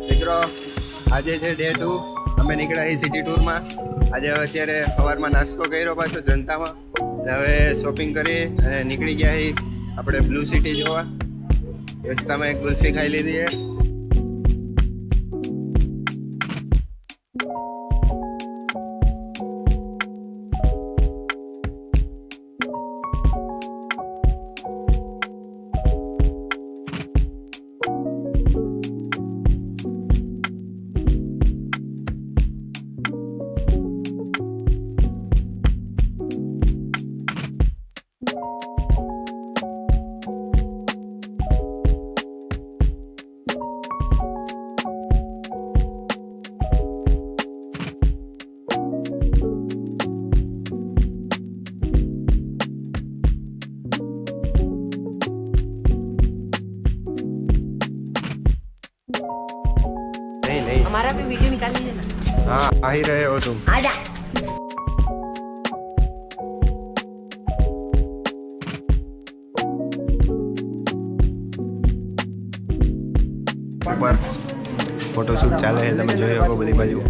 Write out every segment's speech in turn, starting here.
મિત્રો આજે છે ડે 2. અમે નીકળ્યા સિટી ટૂરમાં. આજે અત્યારે સવારમાં નાસ્તો કર્યો પાછો જનતામાં. હવે શોપિંગ કરી અને નીકળી ગયા આપણે બ્લુ સિટી જોવા. રસ્તામાં એક ગુલ્ફી ખાઈ લીધી છે. हमारा भी वीडियो निकाल लीजिए ना। हाँ आ ही रहे हो तुम. आजा। ઉપર ફોટોશૂટ ચાલે છે, તમે જોઈ શકો બધી બાજુ.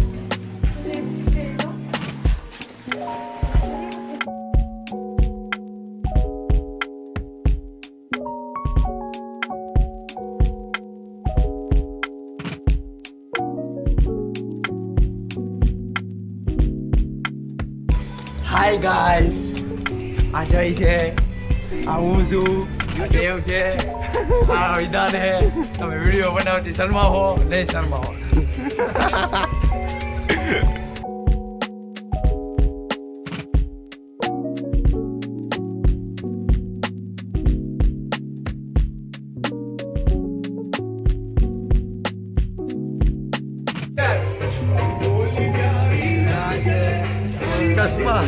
હાય ગાઈસ, આ જય છે, આ હું છું, આ દેવ છે, આ વિધાન છે. તમે વિડીયો બનાવતી શરમાવો નહીં શરમાવો. ચશ્મા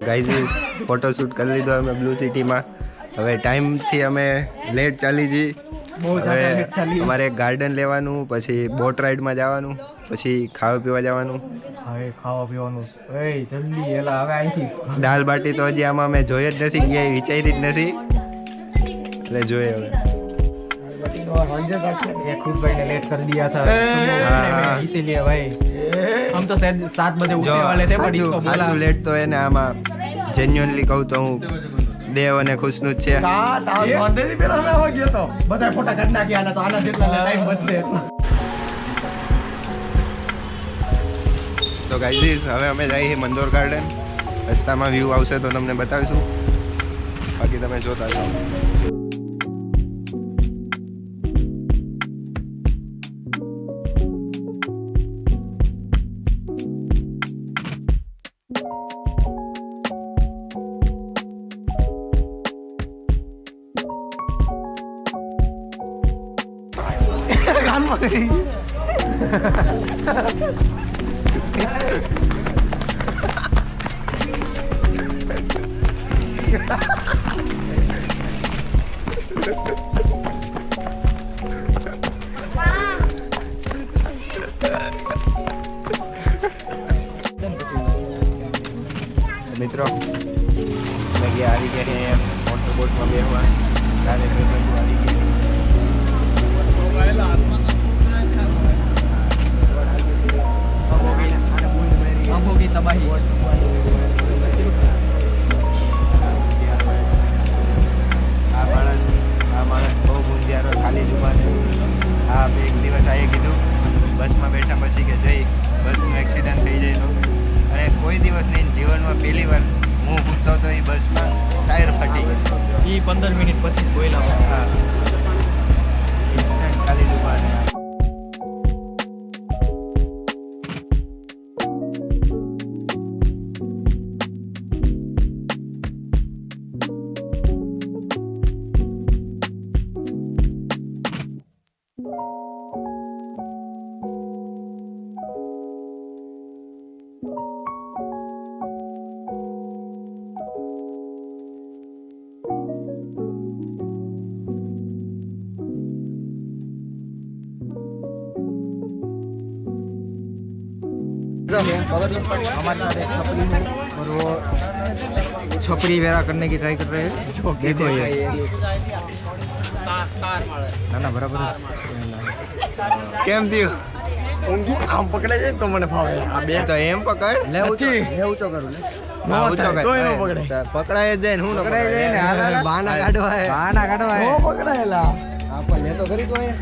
ગાઈઝ ફોટોશૂટ કરી લીધો અમે બ્લુ સિટીમાં. હવે ટાઈમથી અમે લેટ ચાલી જઈએ. બહુ હવે અમારે એક ગાર્ડન લેવાનું, પછી બોટ રાઈડમાં જવાનું, પછી ખાવા પીવા જવાનું. હવે ખાવા પીવાનું જલ્દી એલા હવે અહીંથી દાલ બાટી તો હજી આમાં અમે જોઈ જ નથી ગયા, વિચારી જ નથી, એટલે જોઈએ હવે. ये खुद भाई ने लेट कर दिया था हाँ। इसीलिए भाई हम तो शायद 7 बजे જો उठने वाले थे बट इसको बोला સાચું લેટ તો એને આમાં જેન્યુઅનલી કહું તો હું દેવ અને ખુશનું જ છે. વાંધેથી પેલા અમે આવા ગયો તો બધા ફોટા કાઢી નાખ્યા અને તો આના જેટલા ટાઈમ બચશે એટલો. તો ગાઈઝ હવે અમે જઈએ છીએ મંદોર ગાર્ડન. રસ્તામાં વ્યૂ આવશે તો તમને બતાવીશું, બાકી તમે જોતા જાઓ. મિત્રો અમે ગયા આવી ગયા છે મોટર બોટમાં બેસવા. કાલે બધું આવી ગયા. अब होगी तबाही. આ માણસ બહુ ગુંજ્યારો ખાલી જુબાને. હા બે એક દિવસ આવીએ કીધું બસમાં બેઠા પછી કે જઈ બસનું એક્સિડન્ટ થઈ જાય તો, અને કોઈ દિવસ નહીં જીવનમાં પહેલી વાર હું પૂછતો હતો એ બસમાં ટાયર ફાટી ગયું. એ 15 મિનિટ પછી બોલ્યા. હા ઇન્સ્ટન્ટ ખાલી જુબાને. हमारे साथ एक छपरी है और वो छपरी वगैरह करने की ट्राई कर रहे हैं देखो ये ना ना बराबर કેમ થયું આમ પકડે છે તો મને ફાવે આ બે તો એમ પકડ લે ઊંચો કરું લે હા, ઊંચો કર. તોય નો પકડે પકડાય જ જાય ને હું ન પકડાય જાય ને પકડાય. બહાના કાઢવા હે બહાના કાઢવા હે નો પકડાયેલા આપણ લે તો કરી તો હે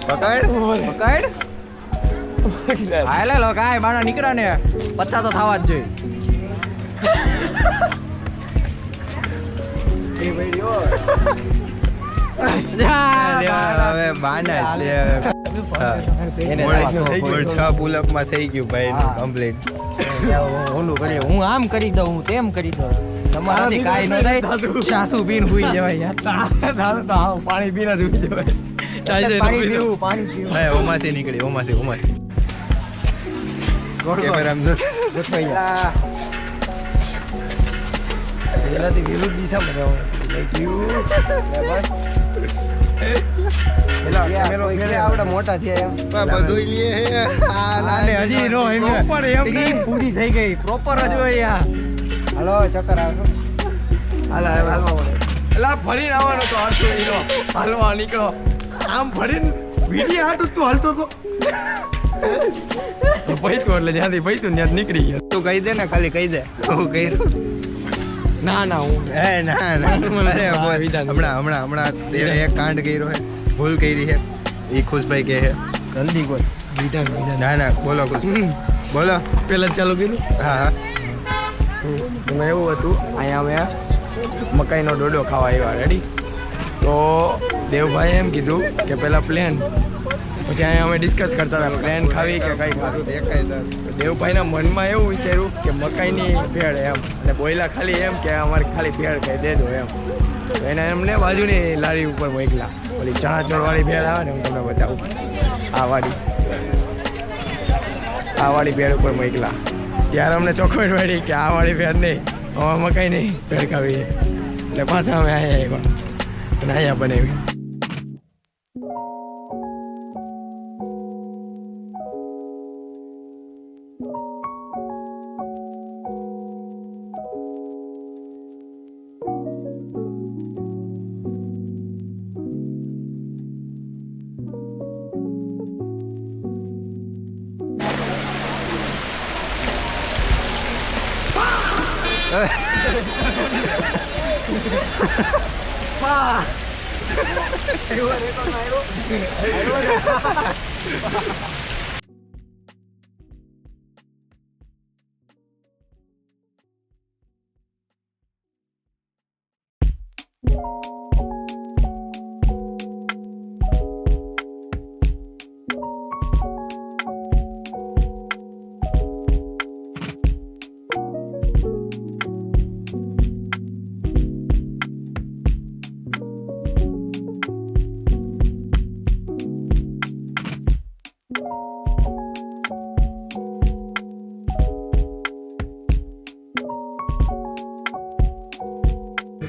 પકડ પકડ હાલે લો કાય બાણા નીકળ્યા ને પચ્ચા તો થવા જ જોઈએ એ ભાઈઓ હવે બાના જ છે મૂળ 6 પુલઅપ માં થઈ ગયું ભાઈ હા. કમ્પ્લીટ ઓલું કરીએ હું આમ કરી દઉં હું તેમ કરી દઉં તમારાથી કાંઈ ન થાય સાસુ પીને હુઈ જવાય યાર પાણી પીને જ હુઈ જવાય પાણી પીવું પાણી પીવું ભાઈ ઓમાંથી નીકળી ઓમાંથી કેમેરામાં જો એનાથી વિરુદ્ધ દિશામાં જવાનું આવડા મોટા થયા એમ બધું લે હે હજી નો પૂરી થઈ ગઈ પ્રોપર જ હોય હાલો ચક્કર આવે હાલવા ફરીને આવવાનો તો હરતો હીરો હાલવા નીકળો આમ ફરીને વીડી હાટું તું હાલતો તો પૈતું એટલે જ્યાંથી પૈતું ત્યાં નીકળી ગયો તું કહી દે ને ખાલી કહી દે હું કર્યું ના હું હે ના અરે બોલ. હમણાં તેણે એક કાંડ કર્યો હે ભૂલ કરી હે ઈ ખુશભાઈ કે હે જલ્દી બોલ વિધાન ના બોલો ખુશ બોલો પેલા ચાલુ કર્યું હા એમાં એવું હતું અહીંયા અમે મકાઈનો ડોડો ખાવા આવ્યા રેડી તો દેવભાઈએ એમ કીધું કે પહેલાં પ્લેન પછી અહીંયા અમે ડિસ્કસ કરતા હતા પ્લેન ખાવી કે કંઈ ખાવી દેખાય દેવભાઈના મનમાં એવું વિચાર્યું કે મકાઈની ભેળ એમ અને બોયલા ખાલી એમ કે અમારે ખાલી ભેળ ખાઈ દે દો એમ તો એને એમને બાજુની લારી ઉપર મોકલા ઓલી ચણા ચોરવાળી ભેળ આવે ને હું તમને બતાવું આ વાળી ભેળ ઉપર મોકલા ત્યારે અમને ચોખવટ વાળી કે આ વાળી ભેળ નહીં અમારે મકાઈની ભેળ ખાવી એટલે પાછા અમે અહીંયા આવ્યા અને અહીંયા બનાવી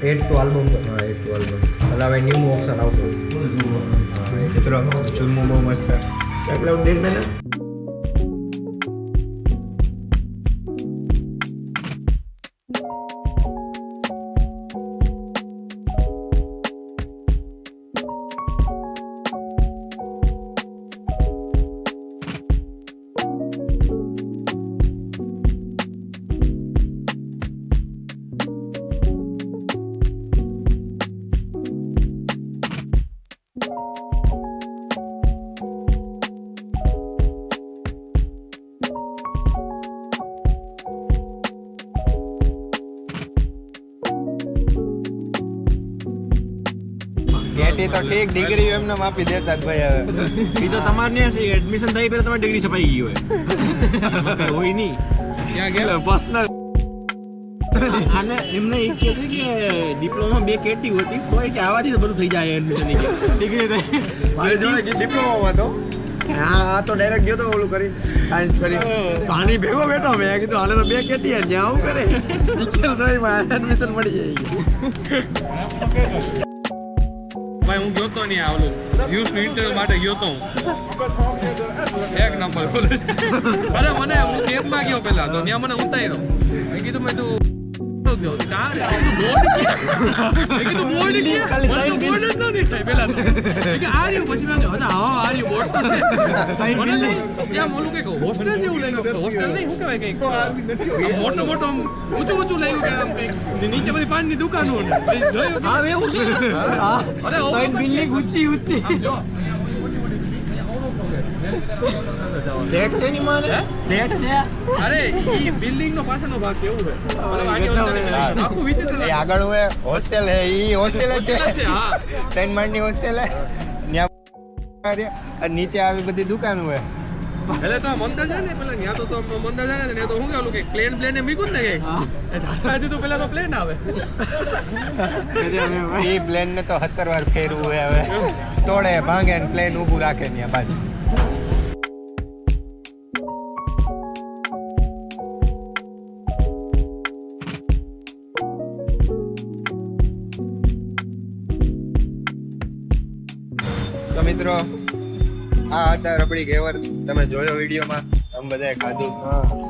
એડ ટુ આલ્બમ હા એક વાલ્બમ એટલે હવે ન્યૂ ઓપ્શન આવતું મિત્રો ચૂરમું બહુ મસ્ત છે એટલે ડેટ મેને કેટી તો ઠીક ડિગ્રી એમને આપી દેતા જ ભાઈ હવે એ તો તમારે ને એડમિશન થઈ પહેલા તમારી ડિગ્રી છપાઈ ગઈ હોય હોય નહીં ક્યાં ગયા પર્સનલ આને એમને એ કહે છે કે ડિપ્લોમા 2 કેટી હતી કોઈ કે આવાથી તો બધું થઈ જાય એડમિશન ની ડિગ્રી થઈ મારી જોડે કે ડિપ્લોમા હતો હા તો ડાયરેક્ટ ગયો તો ઓલું કરી સાયન્સ કરી પાણી ભેગો બેઠો મેં કીધું હાલે તો 2 કેટી યાર જ્યાં આવું કરે નિખિલ ભાઈ માં એડમિશન મળી જાય ભાઈ હું ગયો તો નહીં આ ઓલું વ્યૂઝનું ઇન્ટરવ્યુ માટે ગયો તો હું એક નંબર બોલે છે. અરે મને હું કેમ્પમાં ગયો પહેલા તો ત્યાં મને ઉતાર્યો મેં કીધું મેં તું મોટો ઊંચું લઈ ગયું નીચે બધી પાણીની દુકાનો બિલ્ડિંગ ઊંચી જો ફ્લેટ છે ની માને ફ્લેટ છે અરે ઈ બિલ્ડિંગ નો પાછળનો ભાગ કેવું છે આખું વિચિત્ર એ આગળ હોય હોસ્ટેલ હે ઈ હોસ્ટેલ જ છે છે હા 3 માળની હોસ્ટેલ હે ત્યાં અને નીચે આવી બધી દુકાન હોય એટલે તો આ મંદિર છે ને પેલા ત્યાં તો મંદિર છે ને તો શું કેવું કે પ્લેન મીકું ને કઈ જાતા તો પેલા તો પ્લેન આવે એ પ્લેન ને તો 17 વાર ફેરવું હોય હવે તોડે ભાંગે ને પ્લેન ઊભું રાખે ત્યાં પાછું. તો મિત્રો આ હતા રબડી ઘેવર. તમે જોયો વિડીયોમાં અમે બધાએ ખાધું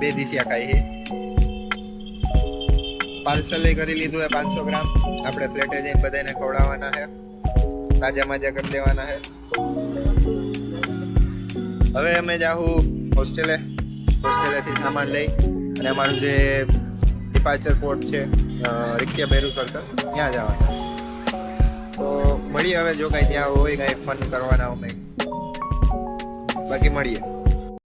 2 દિવસિયા ખાઈ પાર્સલ કરી લીધું હે 500 ગ્રામ. આપણે પ્લેટે જઈને બધાને ખવડાવવાના છે, તાજા માજા કરી દેવાના છે. હવે અમે જાહું હોસ્ટેલેથી સામાન લઈ અને અમારું જે ડિપાર્ચર પોર્ટ છે રિક્તિયા બેરુ સર્કલ ત્યાં જવાના. તો મળીએ હવે જો કાંઈ ત્યાં હોય કાંઈ ફન કરવાના અમે બાકી મળીએ.